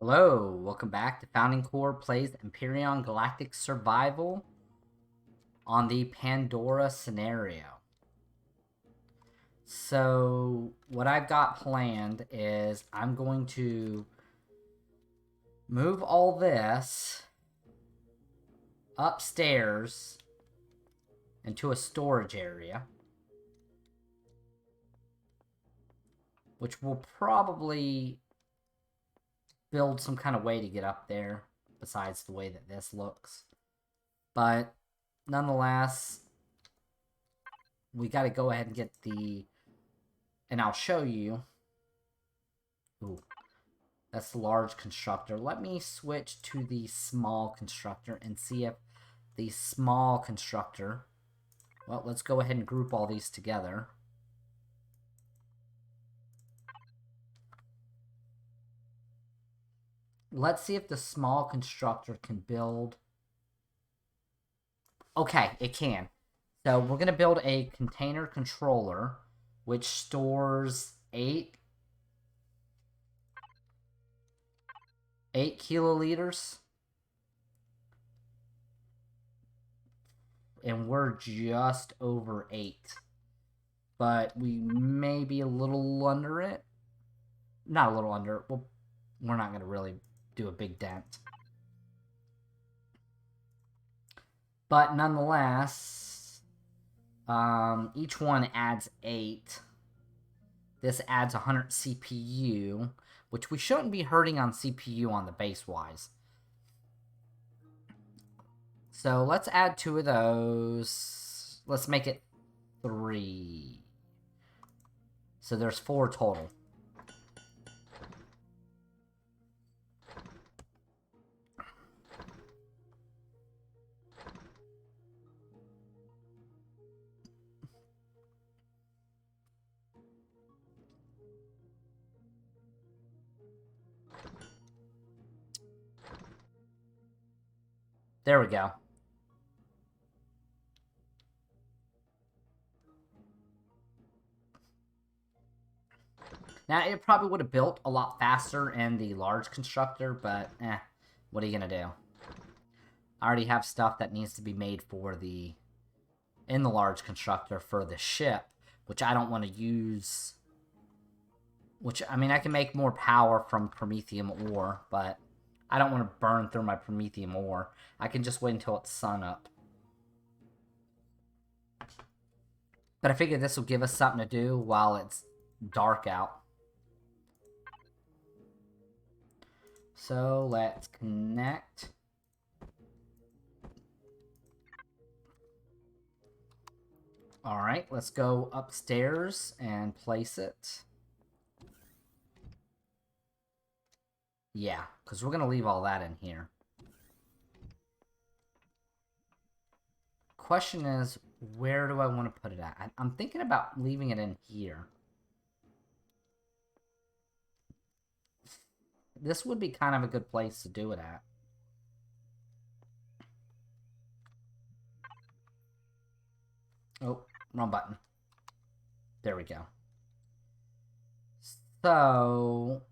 Hello, welcome back to Founding Core plays Empyrion Galactic Survival on the Pandora scenario. So, what I've got planned is I'm going to move all this upstairs into a storage area, which will probably build some kind of way to get up there besides the way that this looks. But nonetheless, we got to go ahead and get the... And I'll show you. Ooh, that's the large constructor. Let me switch to the small constructor and see if the small constructor... Well, let's go ahead and group all these together. Let's see if the small constructor can build... Okay, it can. So we're going to build a container controller, which stores 8 kiloliters. And we're just over 8. But we may be a little under it. Not a little under. Well, we're not going to really do a big dent. But nonetheless, each one adds 8. This adds 100 CPU, which we shouldn't be hurting on CPU on the base-wise. So let's add 2 of those. Let's make it 3. So there's 4 total. There we go. Now, it probably would have built a lot faster in the large constructor, but what are you going to do? I already have stuff that needs to be made for in the large constructor for the ship, which I don't want to use. Which, I mean, I can make more power from Promethium ore, but I don't want to burn through my Promethium ore. I can just wait until it's sun up. But I figured this will give us something to do while it's dark out. So let's connect. Alright, let's go upstairs and place it. Yeah, because we're going to leave all that in here. Question is, where do I want to put it at? I'm thinking about leaving it in here. This would be kind of a good place to do it at. Oh, wrong button. There we go. So...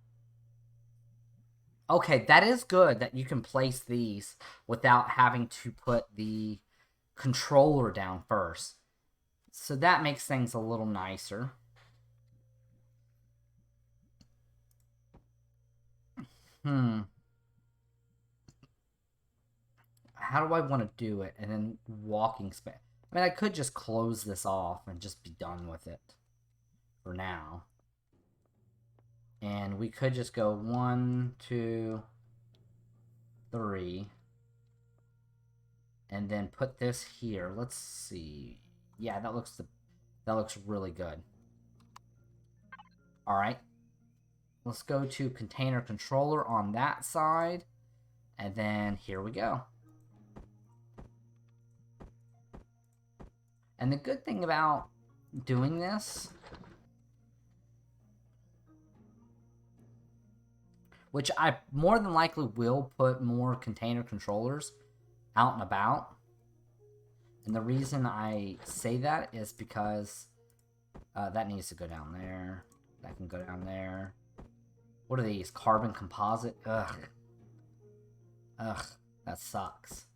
Okay, that is good that you can place these without having to put the controller down first. So that makes things a little nicer. How do I want to do it? And then walking space. I mean, I could just close this off and just be done with it for now. And we could just go 1, 2, 3. And then put this here. Let's see. Yeah, that looks really good. Alright. Let's go to container controller on that side. And then here we go. And the good thing about doing this, which I more than likely will put more container controllers out and about. And the reason I say that is because that needs to go down there. That can go down there. What are these? Carbon composite? Ugh. Ugh. That sucks.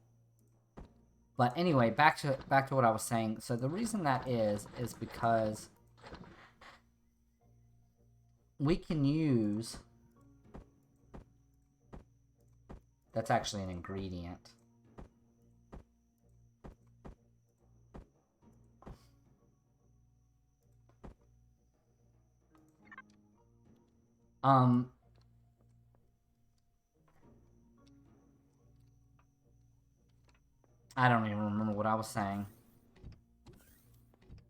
But anyway, back to what I was saying. So the reason that is because we can use... That's actually an ingredient. I don't even remember what I was saying.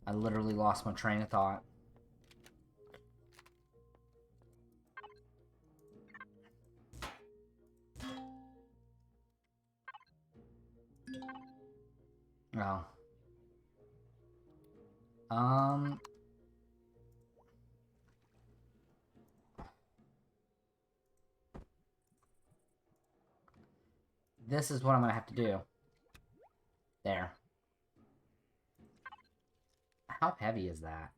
I literally lost my train of thought. Oh. This is what I'm gonna have to do. There. How heavy is that?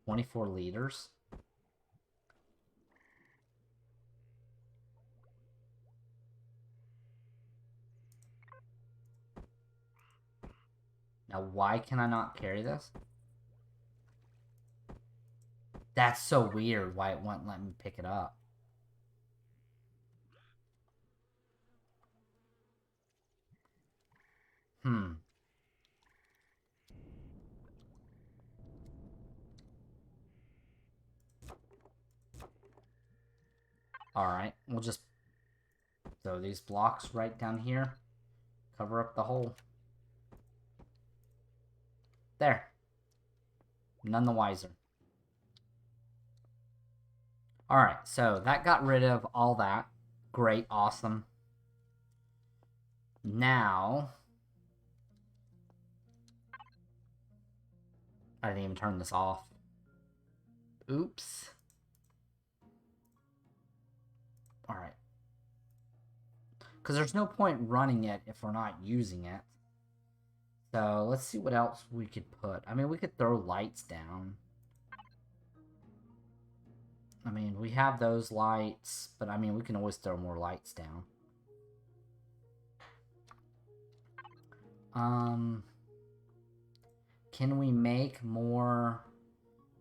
24 liters? Now, why can I not carry this? That's so weird why it wouldn't let me pick it up. Alright, we'll just throw these blocks right down here. Cover up the hole. There. None the wiser. Alright, so that got rid of all that. Great, awesome. Now... I didn't even turn this off. Oops. Alright. Because there's no point running it if we're not using it. So, let's see what else we could put. I mean, we could throw lights down. I mean, we have those lights, but I mean, we can always throw more lights down. Can we make more...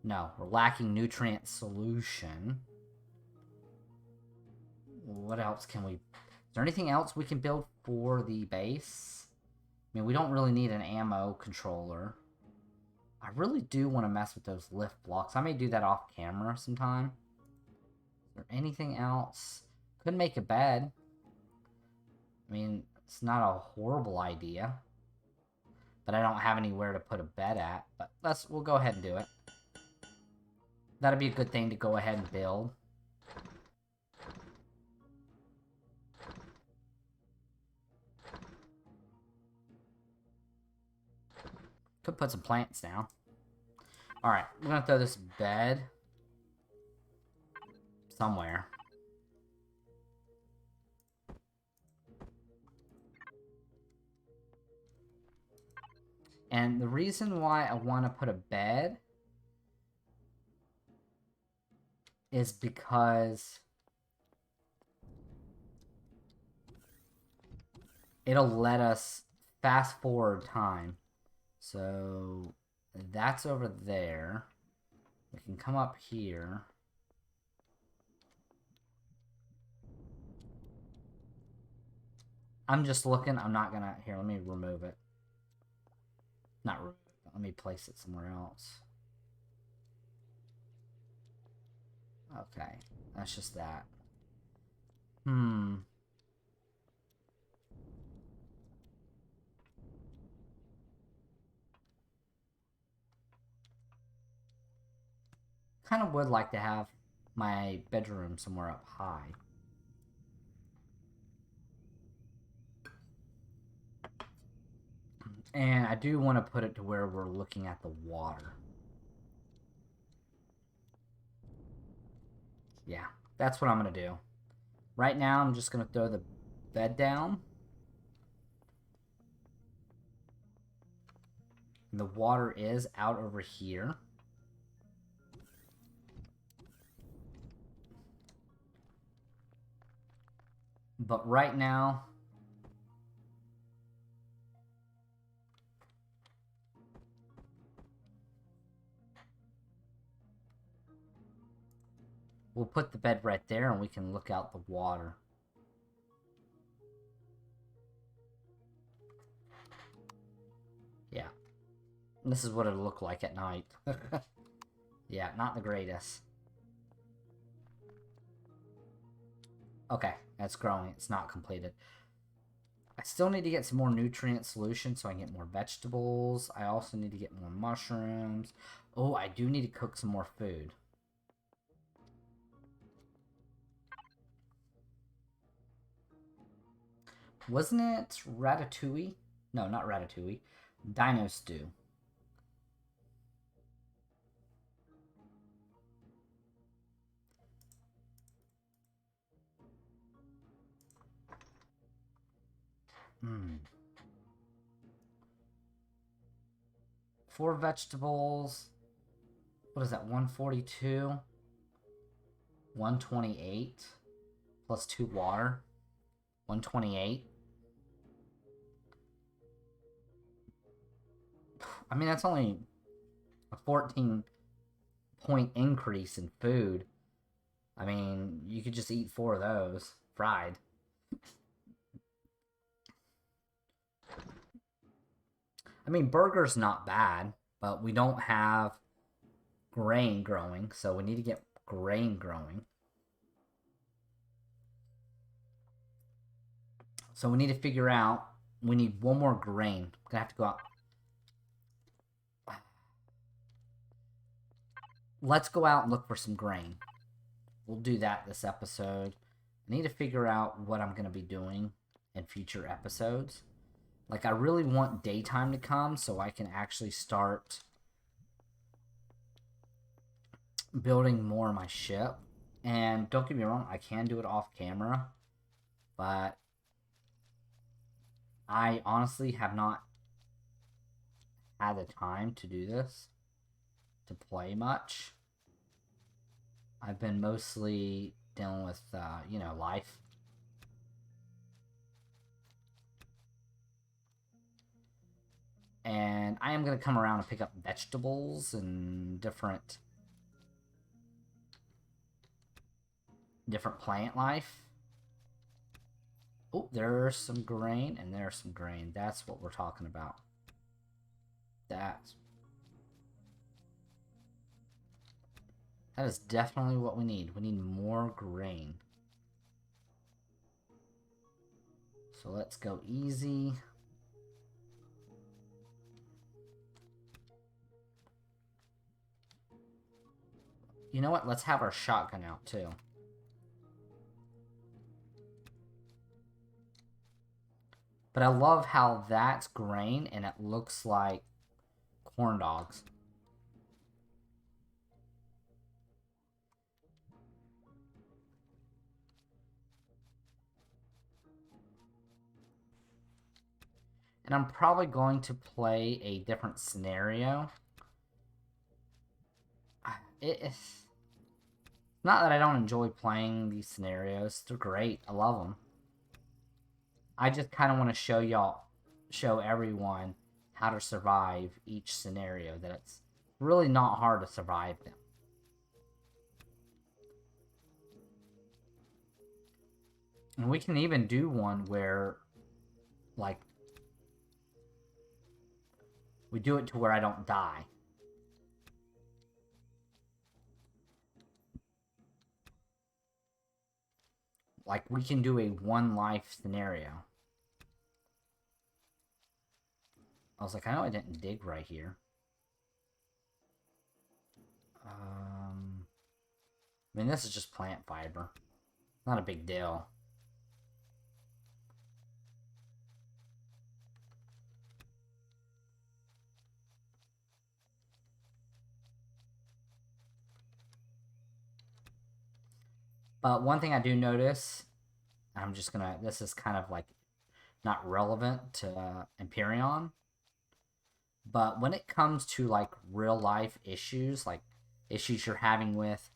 No, we're lacking nutrient solution. What else can we... Is there anything else we can build for the base? I mean, we don't really need an ammo controller. I really do want to mess with those lift blocks. I may do that off camera sometime. Is there anything else? Could make a bed. I mean, it's not a horrible idea. But I don't have anywhere to put a bed at. But we'll go ahead and do it. That'd be a good thing to go ahead and build. Could put some plants down. Alright, we're gonna throw this bed somewhere. And the reason why I want to put a bed is because it'll let us fast forward time. So that's over there. We can come up here. I'm just looking. I'm not gonna... Here, let me remove it. Not remove it. Let me place it somewhere else. Okay. That's just that. Kind of would like to have my bedroom somewhere up high. And I do want to put it to where we're looking at the water. Yeah, that's what I'm going to do. Right now, I'm just going to throw the bed down. And the water is out over here. But right now, we'll put the bed right there and we can look out the water. Yeah. And this is what it'll look like at night. Yeah, not the greatest. Okay, that's growing. It's not completed. I still need to get some more nutrient solution so I can get more vegetables. I also need to get more mushrooms. Oh, I do need to cook some more food. Wasn't it ratatouille? No, not ratatouille. Dino stew. Hmm. 4 vegetables. What is that? 142. 128. Plus 2 water. 128. I mean, that's only a 14-point increase in food. I mean, you could just eat 4 of those fried. I mean, burger's not bad, but we don't have grain growing, so we need to get grain growing. So we need to figure out, we need 1 more grain. I'm gonna have to go out. Let's go out and look for some grain. We'll do that this episode. I need to figure out what I'm gonna be doing in future episodes. Like, I really want daytime to come so I can actually start building more of my ship. And don't get me wrong, I can do it off camera, but I honestly have not had the time to do this, to play much. I've been mostly dealing with, you know, life. And I am going to come around and pick up vegetables and different plant life. Oh, there's some grain, and there's some grain. That's what we're talking about. That is definitely what we need. We need more grain. So let's go easy. You know what? Let's have our shotgun out, too. But I love how that's grain, and it looks like corn dogs. And I'm probably going to play a different scenario. It's not that I don't enjoy playing these scenarios. They're great. I love them. I just kind of want to show everyone how to survive each scenario. That it's really not hard to survive them. And we can even do one where, like, we do it to where I don't die. Like, we can do a 1 life scenario. I was like, I know I didn't dig right here. I mean, this is just plant fiber. Not a big deal. But one thing I do notice, I'm just gonna, this is kind of like not relevant to Empyrion, but when it comes to like real life issues, like issues you're having with,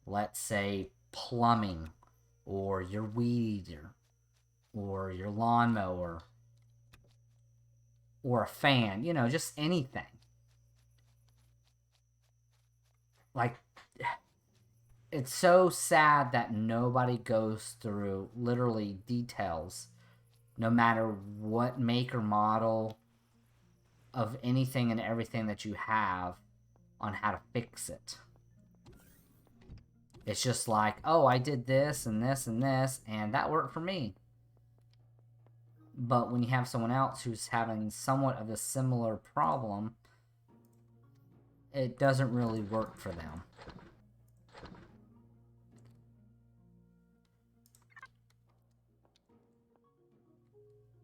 let's say, plumbing or your weed eater, or your lawnmower, or a fan, you know, just anything. Like, it's so sad that nobody goes through literally details, no matter what make or model of anything and everything that you have, on how to fix it. It's just like, oh, I did this and this and this, and that worked for me. But when you have someone else who's having somewhat of a similar problem, it doesn't really work for them.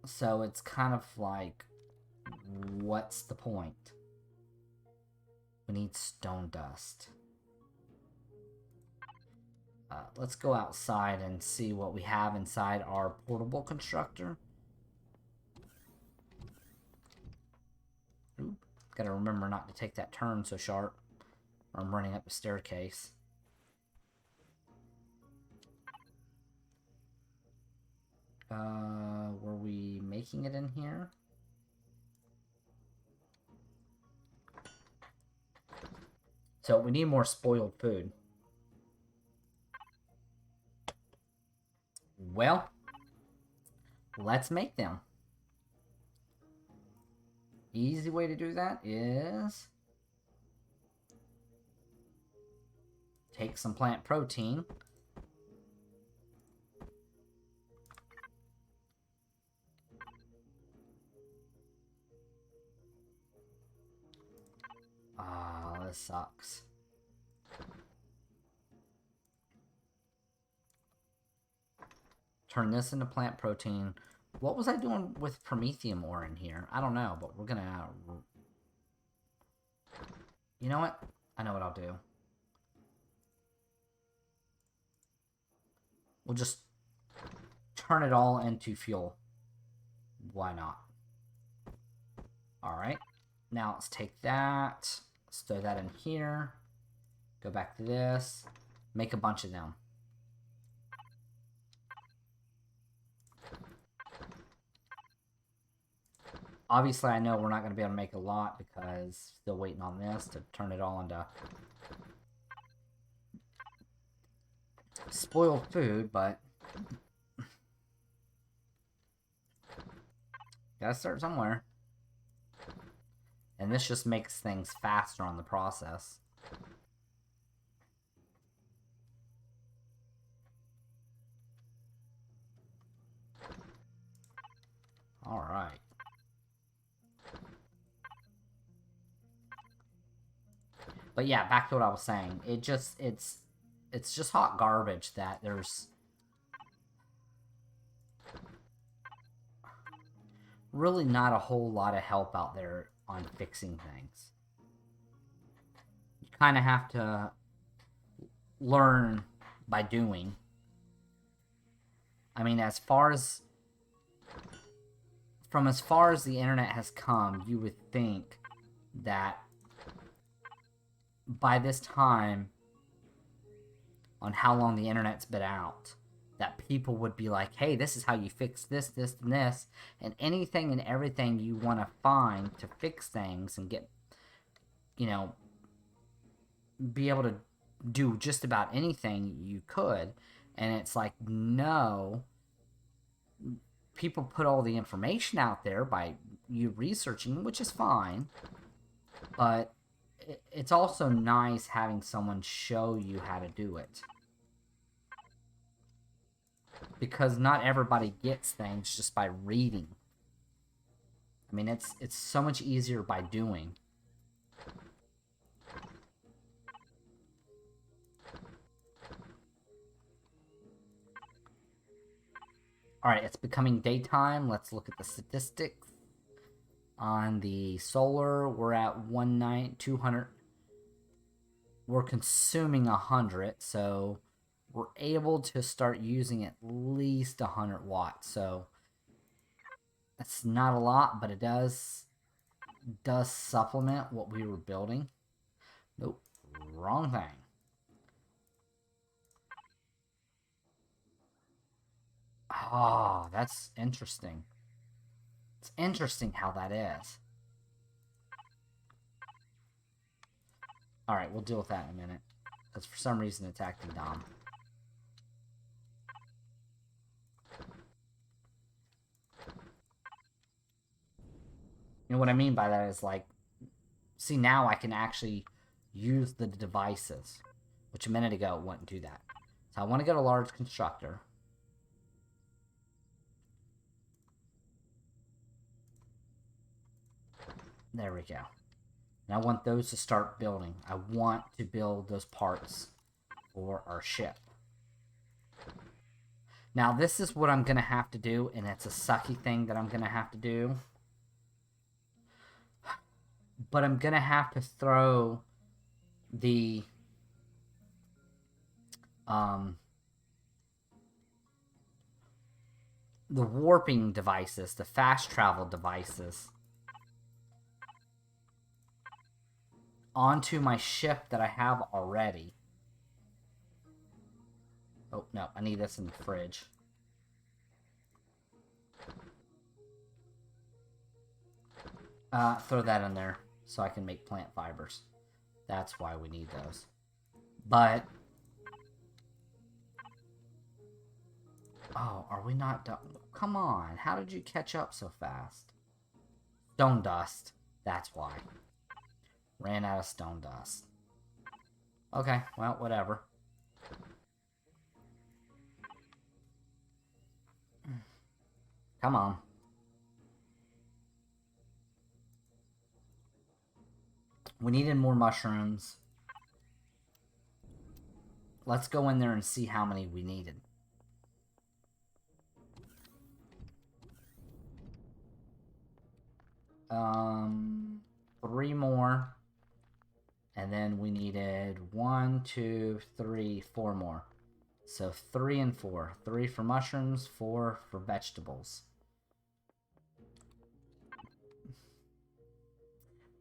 So it's kind of like, what's the point? We need stone dust. Let's go outside and see what we have inside our portable constructor. Oop. Gotta remember not to take that turn so sharp, or I'm running up the staircase. Were we making it in here? So we need more spoiled food. Well, let's make them. Easy way to do that is take some plant protein. Ah, this sucks. Turn this into plant protein. What was I doing with promethium ore in here? I don't know, but we're gonna... You know what? I know what I'll do. We'll just turn it all into fuel. Why not? Alright. Now let's take that. Let's throw that in here. Go back to this. Make a bunch of them. Obviously, I know we're not going to be able to make a lot because still waiting on this to turn it all into spoiled food, but gotta start somewhere. And this just makes things faster on the process. Alright. But yeah, back to what I was saying. It's just hot garbage that there's really not a whole lot of help out there on fixing things. You kind of have to learn by doing. I mean, as far as the internet has come, you would think that by this time, on how long the internet's been out, that people would be like, hey, this is how you fix this, this, and this, and anything and everything you want to find to fix things and get, you know, be able to do just about anything you could. And it's like, no, people put all the information out there by you researching, which is fine, but it's also nice having someone show you how to do it. Because not everybody gets things just by reading. I mean, it's so much easier by doing. Alright, it's becoming daytime. Let's look at the statistics. On the solar, we're at 200. We're consuming 100, so we're able to start using at least 100 watts. So that's not a lot, but it does supplement what we were building. Nope, wrong thing. Oh, that's interesting. It's interesting how that is. Alright, we'll deal with that in a minute. Because for some reason it's acting dumb. You know what I mean by that is like, see, now I can actually use the devices, which a minute ago it wouldn't do that. So I want to get a large constructor. There we go. And I want those to start building. I want to build those parts for our ship. Now, this is what I'm going to have to do, and it's a sucky thing that I'm going to have to do. But I'm going to have to throw the warping devices, the fast travel devices, onto my ship that I have already. Oh, no, I need this in the fridge. Throw that in there so I can make plant fibers. That's why we need those. But... oh, are we not done? Come on, how did you catch up so fast? Stone dust. That's why. Ran out of stone dust. Okay, well, whatever. Come on. We needed more mushrooms. Let's go in there and see how many we needed. Three more. And then we needed 1, 2, 3, 4 more. So 3 and 4. 3 for mushrooms, 4 for vegetables.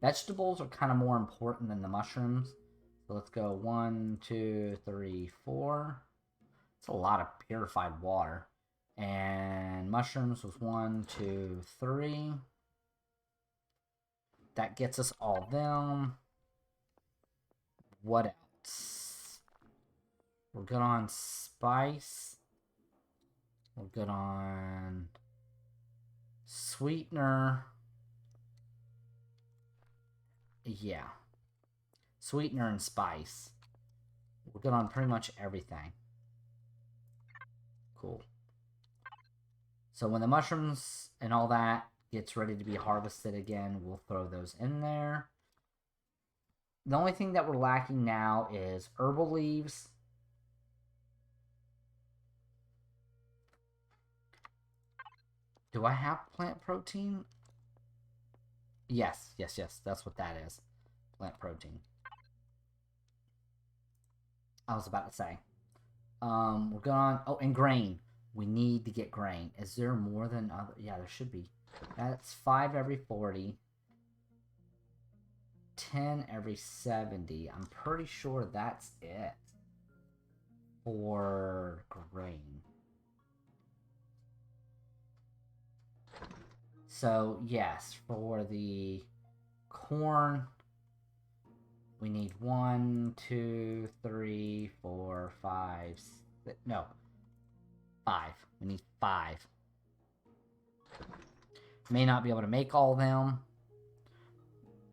Vegetables are kind of more important than the mushrooms. So let's go 1, 2, 3, 4. It's a lot of purified water. And mushrooms was 1, 2, 3. That gets us all them. What else? We're good on spice. We're good on sweetener. Yeah. Sweetener and spice. We're good on pretty much everything. Cool. So when the mushrooms and all that gets ready to be harvested again, we'll throw those in there. The only thing that we're lacking now is herbal leaves. Do I have plant protein? Yes, yes, yes. That's what that is. Plant protein. I was about to say. We're going on... oh, and grain. We need to get grain. Is there more than other... yeah, there should be. That's 5 every 40. 10 every 70. I'm pretty sure that's it for grain. So, yes, for the corn, we need 1, 2, 3, 4, 5, 6, no, 5. We need 5. May not be able to make all of them.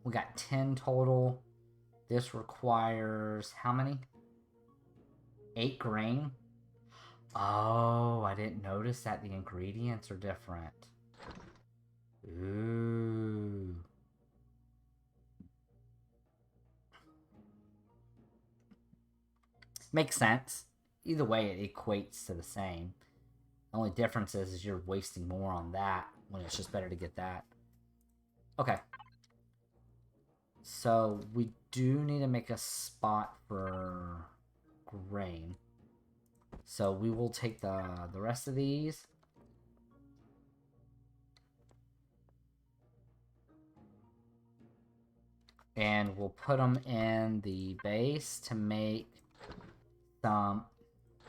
We got 10 total. This requires how many? 8 grain. Oh, I didn't notice that the ingredients are different. Ooh. Makes sense. Either way, it equates to the same. The only difference is you're wasting more on that when it's just better to get that. Okay. So we do need to make a spot for grain. So we will take the rest of these. And we'll put them in the base to make some...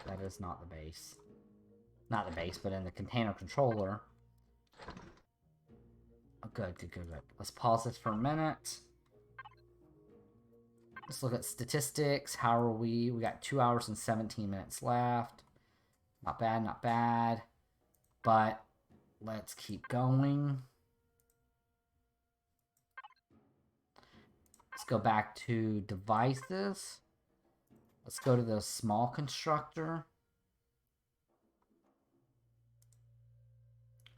that is not the base. Not the base, but in the container controller. Oh, good. Let's pause this for a minute. Let's look at statistics. How are we? We got 2 hours and 17 minutes left. Not bad. But let's keep going. Let's go back to devices. Let's go to the small constructor.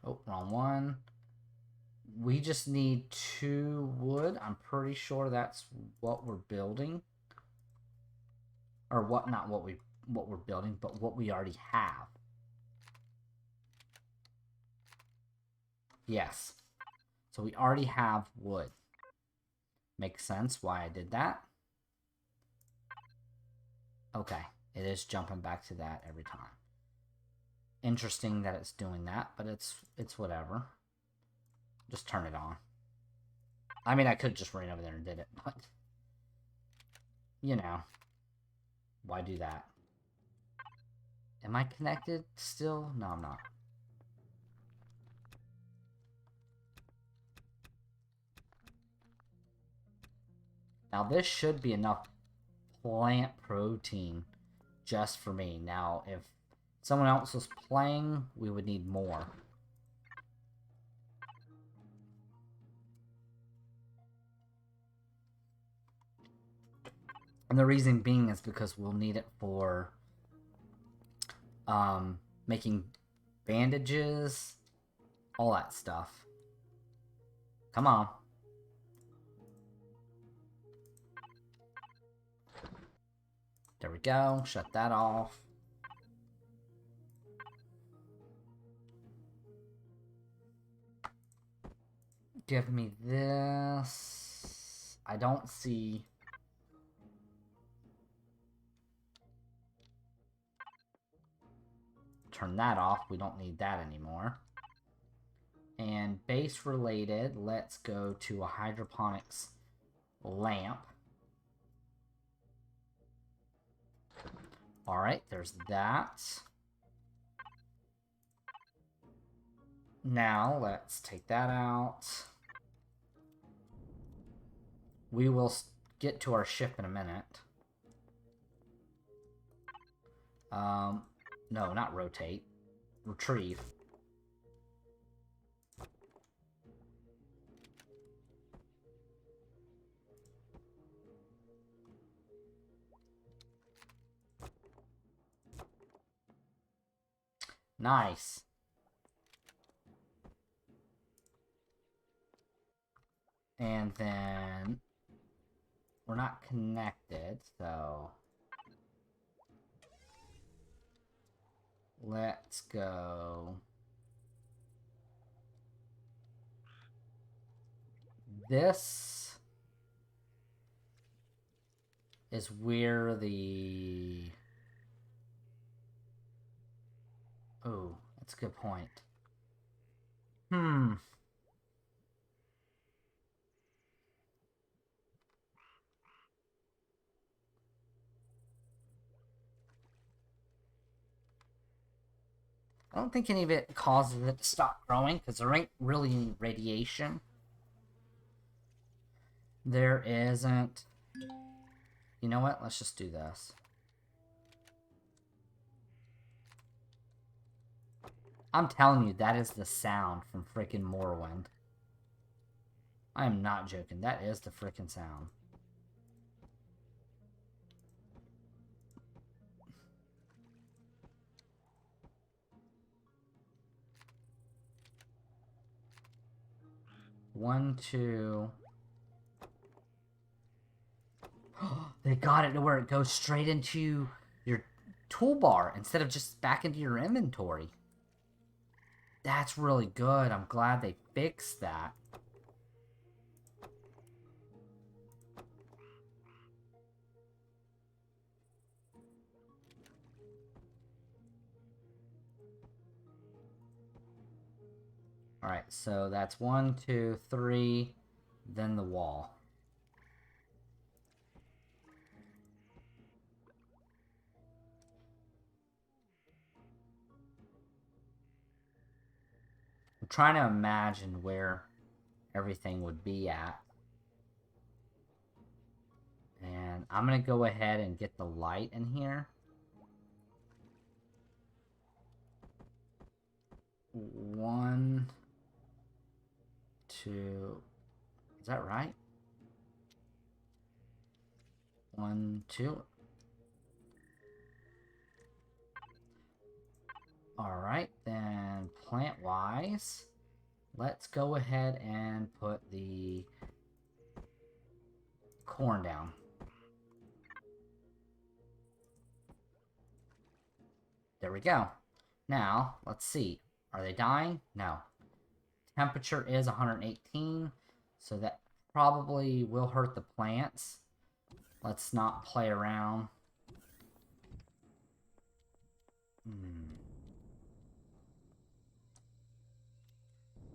Oh, wrong one. We just need 2 wood. I'm pretty sure that's what we're building. Or what, not what we're building, but what we already have. Yes. So we already have wood. Makes sense why I did that. Okay. It is jumping back to that every time. Interesting that it's doing that, but it's whatever. Just turn it on. I mean, I could just ran over there and did it, but... You know. Why do that? Am I connected still? No, I'm not. Now, this should be enough plant protein just for me. Now, if someone else was playing, we would need more. And the reason being is because we'll need it for making bandages, all that stuff. Come on. There we go. Shut that off. Give me this. I don't see... Turn that off. We don't need that anymore. And base related, let's go to a hydroponics lamp. Alright, there's that. Now, let's take that out. We will get to our ship in a minute. No, not rotate. Retrieve. Nice. And then... We're not connected, so... Let's go... This... is where the... Oh, that's a good point. I don't think any of it causes it to stop growing, because there ain't really any radiation. There isn't. You know what? Let's just do this. I'm telling you, that is the sound from freaking Morrowind. I am not joking. That is the freaking sound. One, two... They got it to where it goes straight into your toolbar instead of just back into your inventory. That's really good. I'm glad they fixed that. Alright, so that's 1, 2, 3, then the wall. trying to imagine where everything would be at. And I'm going to go ahead and get the light in here. 1, 2. Is that right? 1, 2. Alright, then plant-wise, let's go ahead and put the corn down. There we go. Now, let's see. Are they dying? No. Temperature is 118, so that probably will hurt the plants. Let's not play around.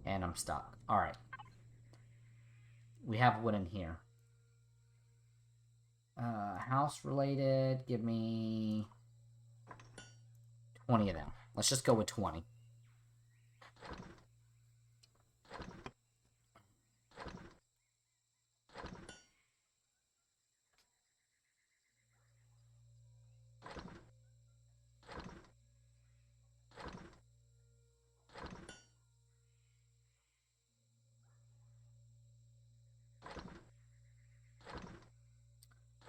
And I'm stuck. Alright. We have wood in here. House related, give me 20 of them. Let's just go with 20.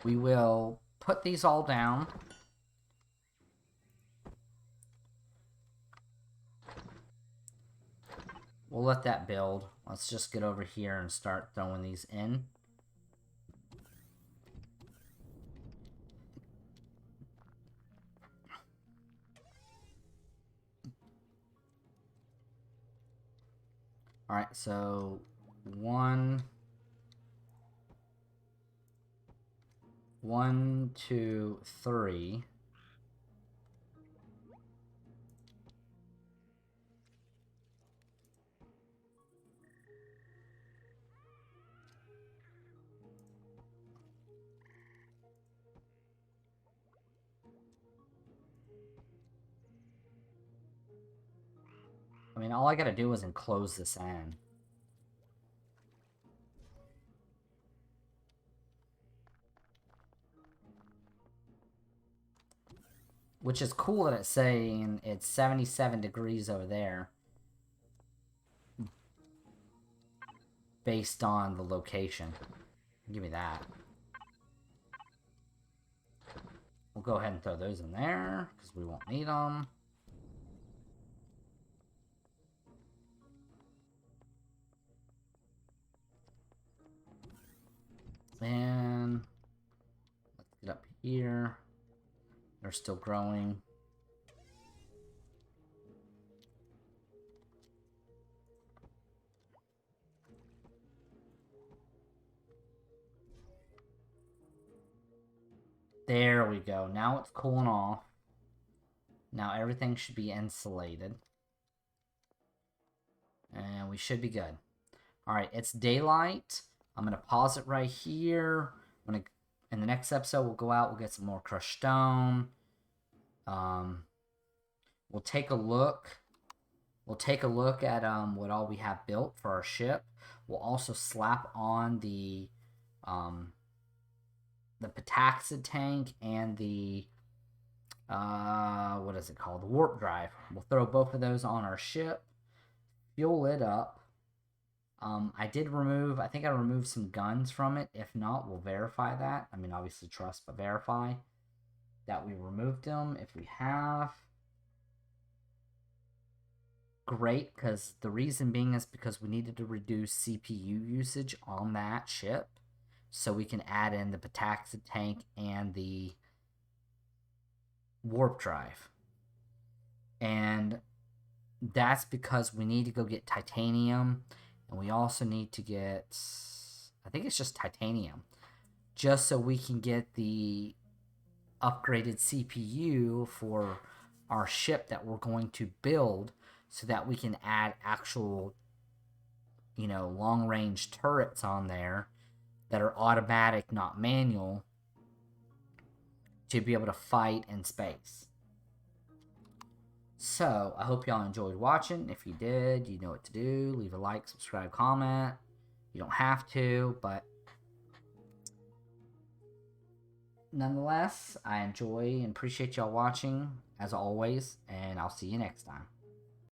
We will put these all down. We'll let that build. Let's just get over here and start throwing these in. Alright, so 1, 2, 3. I mean, all I gotta do is enclose this in. Which is cool that it's saying it's 77 degrees over there. Based on the location. Give me that. We'll go ahead and throw those in there, because we won't need them. And let's get up here. They're still growing. There we go. Now it's cooling off. Now everything should be insulated. And we should be good. Alright, it's daylight. I'm going to pause it right here. In the next episode, we'll go out. We'll get some more crushed stone. We'll take a look. We'll take a look at what all we have built for our ship. We'll also slap on the petaxid tank and the what is it called? The warp drive. We'll throw both of those on our ship. Fuel it up. I think I removed some guns from it. If not, we'll verify that. I mean, obviously trust, but verify that we removed them. If we have, great, because the reason being is because we needed to reduce CPU usage on that ship, so we can add in the petaxid tank and the warp drive. And that's because we need to go get titanium. And we also need to get, I think it's just titanium, just so we can get the upgraded CPU for our ship that we're going to build, so that we can add actual, long-range turrets on there that are automatic, not manual, to be able to fight in space. So, I hope y'all enjoyed watching. If you did, you know what to do. Leave a like, subscribe, comment. You don't have to, but nonetheless, I enjoy and appreciate y'all watching, as always, and I'll see you next time.